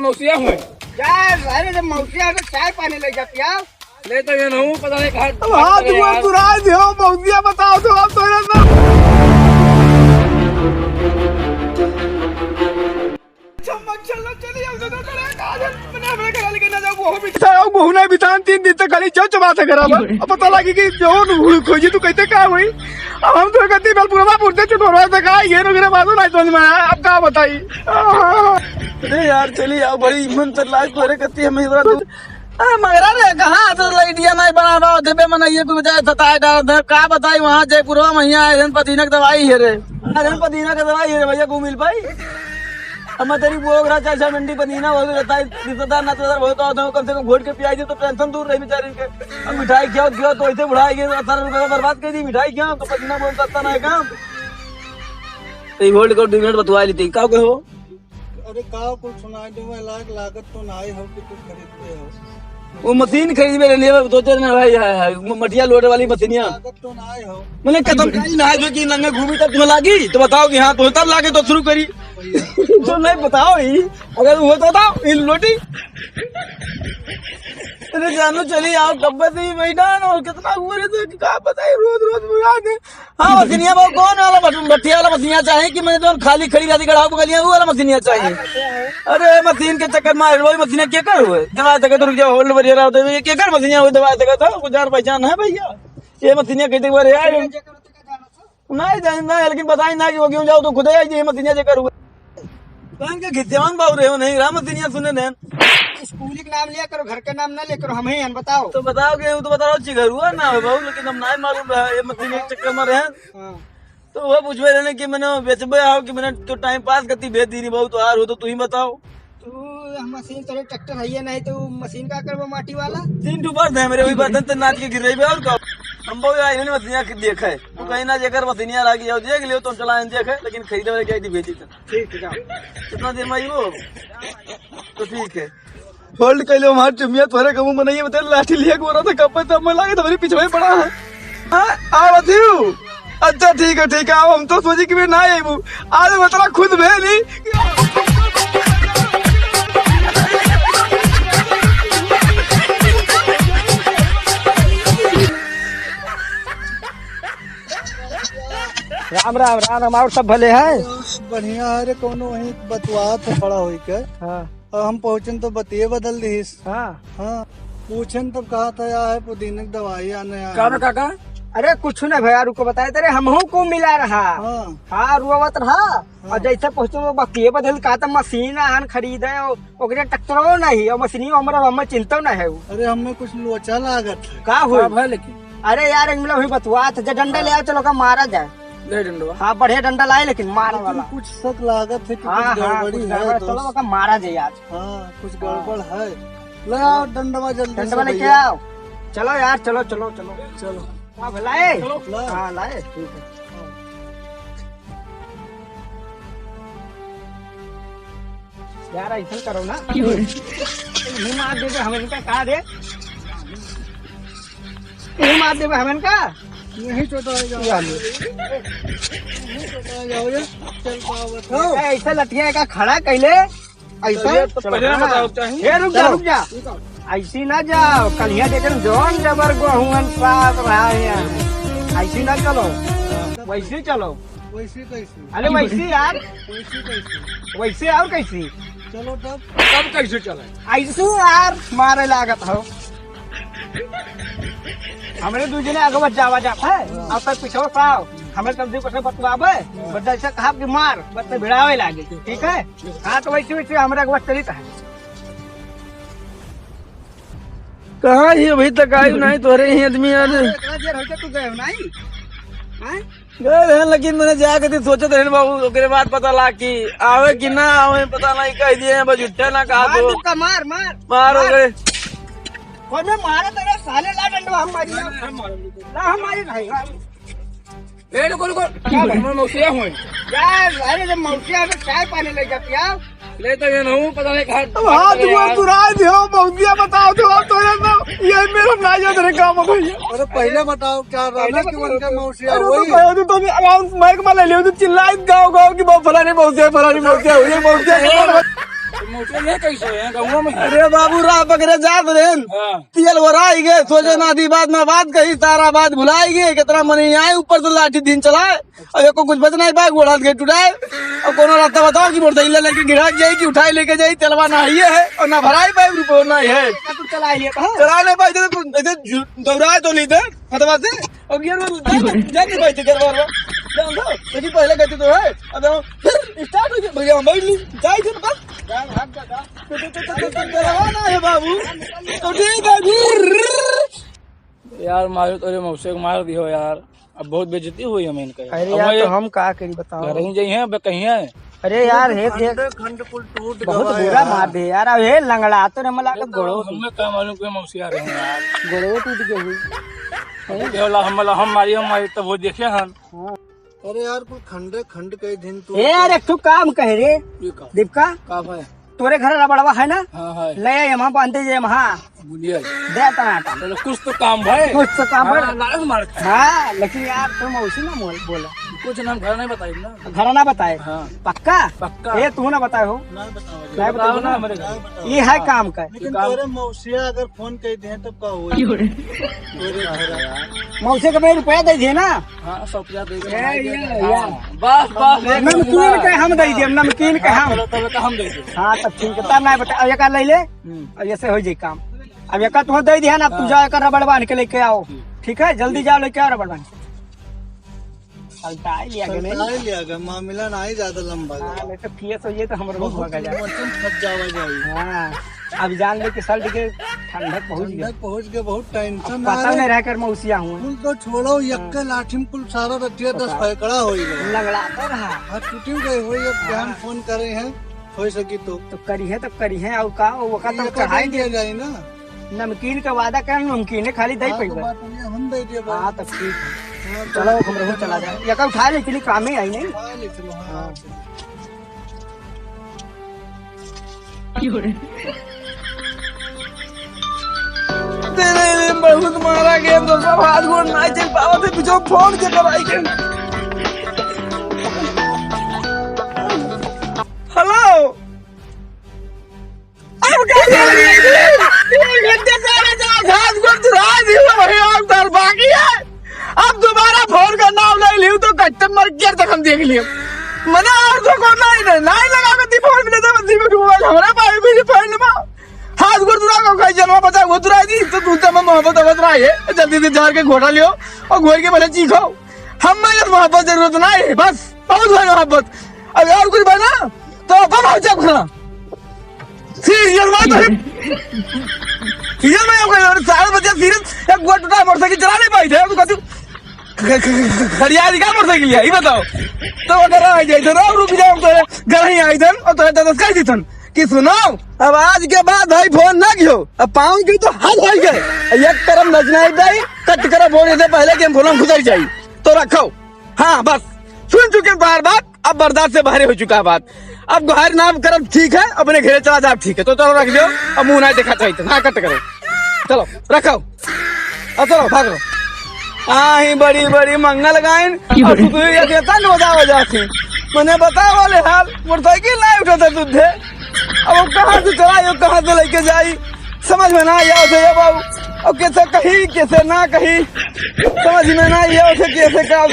मौसिया हुए मौसिया चाय पानी ले जाती है ले तो ये नहीं पता नहीं कहा मौसिया बताओ तो आप बहु नहीं बितान 3 दिन तक खाली चौ चबा था करा पता लगी कि जो खोजी तू कहते क्या हुई अब हम तो कहती बल पूरा पूछते चुटोरा से कहा ये वगैरह बात नहीं समझ में आया अब क्या बताई। अरे यार चली आओ बड़ी हिम्मत लाइफ तोरे कहती है मैं मगरा रे कहाँ तो लाइटिया नहीं बना रहा देवे मनाइए को बजाय सताए डाल का बताई वहाँ जयपुर महिया पदीना की दवाई है रे पदीना की दवाई है रे भैया को मिल पाई अब मैं तेरी वो चाचा मंडी पदीना हो जाता है रिश्तेदार नातेदार बहुत होता कम से कम घोट के पियाई तो टेंशन दूर रही बेचारी के। अब मिठाई क्यों तो ऐसे बुढ़ाएगी 18 रुपए बर्बाद कर दी मिठाई क्यों तो पदीना बोल सकता ना काम होल्ड कर 2 मिनट बतवा लेती का हो। अरे का कुछ सुनाई दो लागत तो ना हो कि तुम खरीदते हो वो मशीन खरीद मेरे लिए सोचे ना भाई मटिया लोटे वाली मशीनिया लागत तो ना हो मैंने कदम करी ना जो कि नंगे घूमी तब तुम्हें लागी तो बताओ कि हाँ तो तब लागे तो शुरू करी तो नहीं बताओ ही अगर वो तो बताओ इन लोटी अरे जानो चली आओ डब्बे से ही बैठा ना और कितना हुआ रे तो क्या बताए रोज बुला दे। हाँ मशीनिया वो कौन वाला भट्टिया वाला मशीनिया चाहिए कि मैंने तो खाली खड़ी रहती गढ़ाओ को गलियां वो वाला मशीनिया चाहिए। अरे मशीन के चक्कर में वही मशीनिया क्या कर हुए दवा तक तो रुक जाओ होल्ड वगैरह होते हुए क्या कर मशीनिया हुई दवा तक था कुछ जान पहचान है भैया ये मशीनिया कहते हुए यार नहीं जानना है लेकिन बताई ना कि वो क्यों जाओ तो खुद ये मशीनिया चक्कर हुए के घित्यावान बाबू रहे हो नहीं राम मशीनिया सुने नैन स्कूल के नाम लिया करो घर के नाम ना ले करो हम ही बताओ तो बताओ कि तो बता रहा घर हुआ ना बाबू लेकिन हम नहीं मालूम ये मशीनिया के चक्कर में रहे तो वो पूछवे रहने की मैंने बेचबे आओ कि मैंने तो टाइम पास करती भेज दी नहीं बहुत तो यार हो तो तू ही बताओ तो मशीन तेरे ट्रैक्टर है नहीं तो मशीन का कर वो माटी वाला 3 डूबर है मेरे वही बर्तन तो नाच के गिर रही और का हम बहुत आई नहीं मशीनिया देखा है तो कहीं ना जेकर मशीनिया लागी जाओ देख लियो तुम चला देखे लेकिन खरीदे वाले क्या भेजी ठीक है कितना देर में वो तो ठीक है होल्ड कर लो हमारे चुमिया थोड़े कमू बनाइए बता लाठी लिया गोरा था कब तब मैं लागे तुम्हारे पीछे में पड़ा है आ बतियो अच्छा ठीक है हम तो सोचे कि मैं ना आई वो आज मतलब खुद भेली राम राम राम राम और सब भले है बढ़िया है रे कोनो वही बतवा तो खड़ा हुई के हाँ हम पहुंचन तो बतिये बदल दीस हाँ हाँ पूछन तब कहा था यार पुदीने की दवाई आने काका अरे कुछ न भैया रुको बताए तेरे हमहू को मिला रहा हाँ रुआवत रहा और जैसे पहुंचो बतिये बदल का तो मशीन आन खरीदे ओकरे टक्करो नहीं और मशीनी हमारा हमें चिंता न है अरे हमें कुछ लोचा लागत का हुआ लेकिन अरे यार इंग्लिश बतवा था डंडा ले आओ चलो का मारा जाए हाँ बढ़िया डंडा लाए लेकिन मारने वाला कुछ सख्त लागत है कि हाँ, कुछ गड़बड़ी है तो चलो का मारा जाए आज हाँ कुछ गड़बड़ है ले आओ डंडवा जल्दी डंडवा लेके आओ चलो यार चलो चलो चलो चलो हाँ लाए हाँ लाए ठीक है यार ऐसा करो ना नहीं मार देवे हमें इनका कहा दे नहीं मार देवे हमें इनका यही छोटा ऐसा लटिया का खड़ा कैले ऐसा रुक जा ऐसी ना जाओ कलिया देकर जौन जबर गहुन साथ रहा है ऐसी ना चलो वैसे चलो वैसे कैसे अरे वैसे यार वैसे कैसे वैसे और कैसी चलो तब कैसे चले ऐसे यार मारे लागत हो हमारे दूसरे आगे बच जावा जाता है अब तक पीछे पाओ हमें तब्दील कैसे बतवाबे बट ऐसा कहा कि मार बस भिड़ावे लागे ठीक है हाँ तो वैसे वैसे हमारे आगे चलित है कहाँ ही अभी तक आई नहीं तो रहे आदमी तू गए नहीं गए लेकिन मैंने जाकर सोचे थे बाबू उसके बाद पता ला कि आवे कि ना आवे पता नहीं कह दिए बस झुट्ठे ना कहा तो मार मार मार हो गए कौन मारे तेरे साले ला डंडवा हम मारी भाई रुको रुको मौसिया हुए यार अरे जब मौसिया चाय पानी ले जाती है ले तो ये नहीं पता नहीं कहाँ अब हाथ वो तुरा दियो मौसिया बताओ तो अब तो ये मेरा ना याद रहे गाँव में भैया। अरे पहले बताओ क्या रहना कि उनका मौसिया अरे वही तो कहो तो अब माइक में ले लियो तो चिल्लाई गाँव की बहुत फलानी मौसिया हुई मौसिया। मौके ये कैसे है गाँव में? अरे बाबू राह पकड़े जात रेन हाँ। तेल वराई गए सोचे नादी बात में बात कही सारा बात भुलाई गए कितना मनी आए ऊपर से लाठी दिन चलाए और को कुछ बचना ही पाए गोड़ा गेट उठाए और कोनो रास्ता बताओ कि मोटरसाइकिल लेके गिरा जाए कि उठाई लेके जाए तेलवा ना ही है और ना भराई पाए रुपये ना ही है चला नहीं पाए ऐसे दौड़ाए तो नहीं थे हथवा से और गियर में जा नहीं पाए थे गियर लेकिन पहले कहते तो है अब फिर स्टार्ट हो गया भैया हम बैठ ली जाए थे बस है बाबू तो ठीक है यार मारो तो मौसे को मार दियो यार। अब बहुत बेइज्जती हुई हमें इनका। अरे यार तो हम का करी बताओ घर ही जाइए अब कहीं है। अरे यार हे खंड पुल टूट बहुत गया बुरा मार दे यार अब हे लंगड़ा तो न मला के गोड़ो हमें क्या मालूम कि मौसी आ रहे हैं यार। गोड़ो टूट गई हुई केवल हम मारी तब वो देखे हम। अरे यार कुल खंड कई दिन तू ए यार एक तो काम कह रे दीपका का भाई? तोरे घर रबड़वा है ना हाँ है ले यहाँ बांधते जे वहाँ बुलियल दे टनाटा चलो कुछ तो काम भाई। कुछ तो काम हाँ, है लाल मार खाए। हाँ लेकिन यार तुम उसी ना बोला कुछ नाम घर नहीं बताइए ना। घर ना बताए हाँ पक्का पक्का ये तू ना बताए हो ना बताओ नहीं बताओ बताओ ना ना हमारे घर। ये है काम का लेकिन तेरे मौसिया अगर फोन कर दे तब का हुआ मौसे के भाई रुपया दे दिए ना हाँ 150 दे बस बस नमकीन के हम दे दिए नमकीन के हम तब हम दे दे। हाँ तब ठीक है तब नहीं बता अब एक ले ले अब ऐसे हो जाए काम अब एक तुम दे दिया ना तू जाओ एक रबड़ बांध के लेके आओ ठीक है जल्दी जाओ लेके आओ रबड़ बांध के लिया गया नहीं लिया गया मामला ना ही ज्यादा लंबा हाँ, नहीं तो केस हो ये तो हमारे बहुत भगा जाए फंस जावा जाए हाँ अब जान ले कि सल्ट के ठंडक पहुंच गया पहुंच गए बहुत टेंशन पता नहीं रह कर मौसिया हूँ कुल तो छोड़ो यक्के लाठी में कुल सारा रटिया 10 फैकड़ा हो गया लंगड़ा तो रहा हाथ टूटी गए हो ये ध्यान फोन करे हैं हो सकी तो करी है और का वो का तो चढ़ाई दिया जाए ना नमकीन का वादा कर नमकीन खाली दही हाँ, तो पैसा बात नहीं है, हम दे दिए हाँ तब ठीक है चलो हम रोज चला जाए या का उठा ले के लिए काम ही आई नहीं हाँ, ले चलो हाँ तेरे लिए बहुत मारा गया तो सब हाथ गोड़ ना चल पावा थे तुझे फोन के कराई के हेलो अब क्या कर रही है घंटे पहले जा घास गोड़ चुरा दी भाई अब दर बाकी है अब दोबारा फोन का नाम ले लियो तो कस्टमर केयर तक हम देख लियो मना और तो को नहीं लगा के दी फोन मिले तो बंदी में डूबा हमारा भाई मेरी फोन में हाथ गोड़ तुरा को कहीं जन्म बता वो तुरा दी तो तू तो मोहब्बत अवत रहा है जल्दी से जार के घोटा लियो और घोल के भले चीखो हम में मोहब्बत जरूरत ना है बस बहुत है मोहब्बत अब और कुछ बना तो अपन हो जाओ खाना सीरियल बात है सीरियल में कोई 4 बजे सीरियल एक गोट टूटा मोटरसाइकिल चला नहीं पाई थे तो कहती खड़िया दिखा मोटरसाइकिल ये बताओ तो अगर आ जाए तो रुक जाओ तो घर ही आई थन और तो दस कह दी थन कि सुनो अब आज के बाद भाई फोन ना कियो अब पाँव की तो हाथ हो गए एक तरफ नचना ही कट कर बोलने से पहले कि हम फोन गुजर जाये तो रखो हाँ बस सुन चुके बार बात अब बर्दाश्त से बाहर हो चुका बात अब बाहर नाम करब ठीक है अपने घेरे चला जाए ठीक है तो चलो रख दो अब मुंह ना देखा चाहिए हाँ कट करो चलो रखो अब चलो भाग लो हाँ ही बड़ी बड़ी मंगल गायन वजह थी मैंने बता वाले हाल मोटरसाइकिल नहीं उठाता तुझे अब वो कहाँ से चलाई कहाँ से लेके जाई समझ में ना आया उसे बाबू अब कैसे कही कैसे ना कही समझ में ना आया उसे कैसे कहा